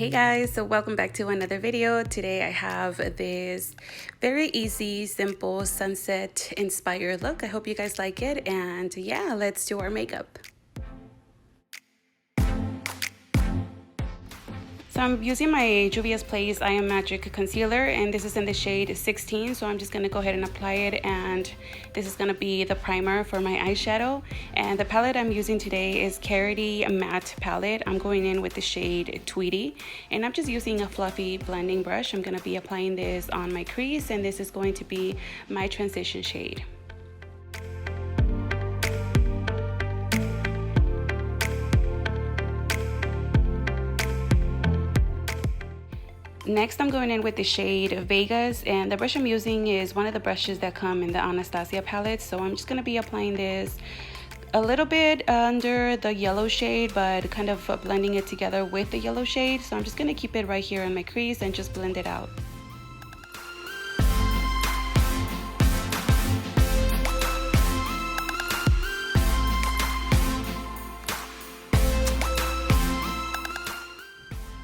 Hey guys, so welcome back to another video. Today I have this very easy, simple sunset inspired look. I hope you guys like it, and yeah, let's do our makeup. So I'm using my Juvia's Place I Am Magic concealer, and this is in the shade 16. So I'm just gonna go ahead and apply it, and this is gonna be the primer for my eyeshadow. And the palette I'm using today is Karity matte palette. I'm going in with the shade Tweety, and I'm just using a fluffy blending brush. I'm gonna be applying this on my crease, and this is going to be my transition shade. Next, I'm going in with the shade Vegas, and the brush I'm using is one of the brushes that come in the Anastasia palette. So I'm just going to be applying this a little bit under the yellow shade, but kind of blending it together with the yellow shade. So I'm just going to keep it right here in my crease and just blend it out.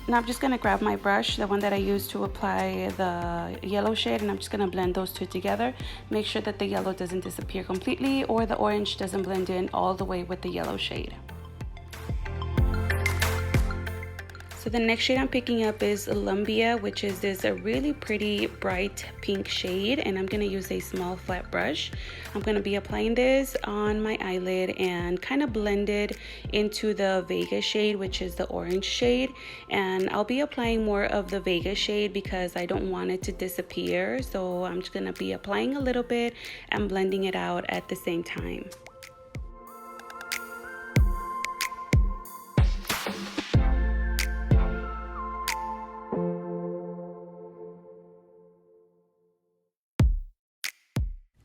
Now I'm just going to grab my brush, the one that I used to apply the yellow shade, and I'm just going to blend those two together. Make sure that the yellow doesn't disappear completely or the orange doesn't blend in all the way with the yellow shade. So the next shade I'm picking up is Lumbia, which is this a really pretty bright pink shade, and I'm going to use a small flat brush. I'm going to be applying this on my eyelid and kind of blend it into the Vegas shade, which is the orange shade. And I'll be applying more of the Vegas shade because I don't want it to disappear. So I'm just going to be applying a little bit and blending it out at the same time.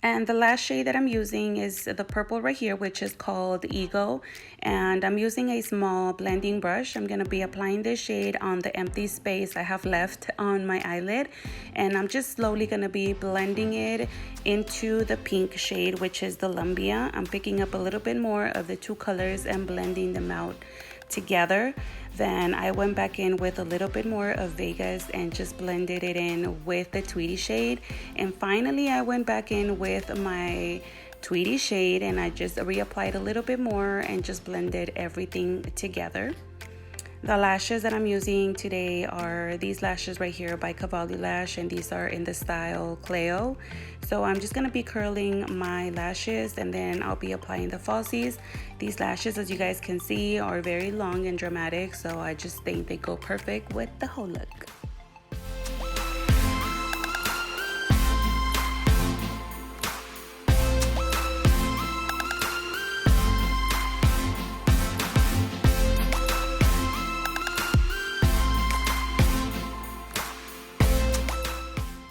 And the last shade that I'm using is the purple right here, which is called Ego. And I'm using a small blending brush. I'm gonna be applying this shade on the empty space I have left on my eyelid. And I'm just slowly gonna be blending it into the pink shade, which is the Lumbia. I'm picking up a little bit more of the two colors and blending them out together. Then I went back in with a little bit more of Vegas and just blended it in with the Tweety shade. And finally I went back in with my Tweety shade and I just reapplied a little bit more and just blended everything together. The lashes that I'm using today are these lashes right here by CavalliLash, and these are in the style Cleo. So I'm just going to be curling my lashes and then I'll be applying the falsies. These lashes, as you guys can see, are very long and dramatic, so I just think they go perfect with the whole look.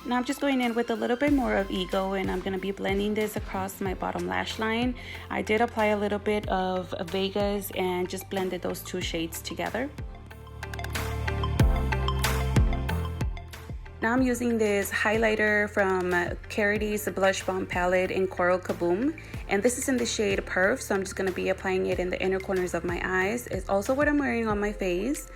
Now I'm just going in with a little bit more of Ego, and I'm going to be blending this across my bottom lash line. I did apply a little bit of Vegas and just blended those two shades together. Now I'm using this highlighter from Karity's Blush Bomb palette in Coral Kaboom, and this is in the shade Perf, so I'm just going to be applying it in the inner corners of my eyes. It's also what I'm wearing on my face.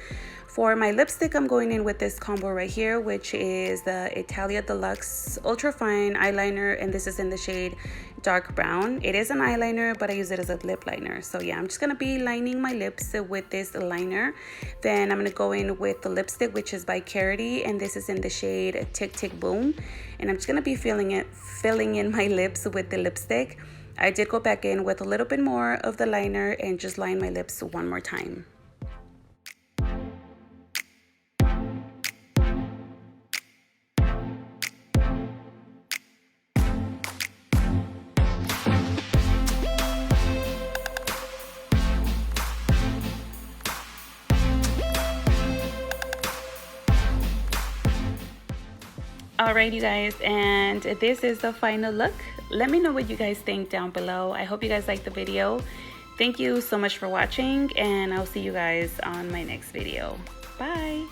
For my lipstick, I'm going in with this combo right here, which is the Italia Deluxe Ultra Fine Eyeliner, and this is in the shade Dark Brown. It is an eyeliner, but I use it as a lip liner. So yeah, I'm just going to be lining my lips with this liner. Then I'm going to go in with the lipstick, which is by Karity, and this is in the shade Tick Tick Boom. And I'm just going to be filling in my lips with the lipstick. I did go back in with a little bit more of the liner and just line my lips one more time. Alright you guys, and this is the final look. Let me know what you guys think down below. I hope you guys liked the video. Thank you so much for watching, and I'll see you guys on my next video. Bye!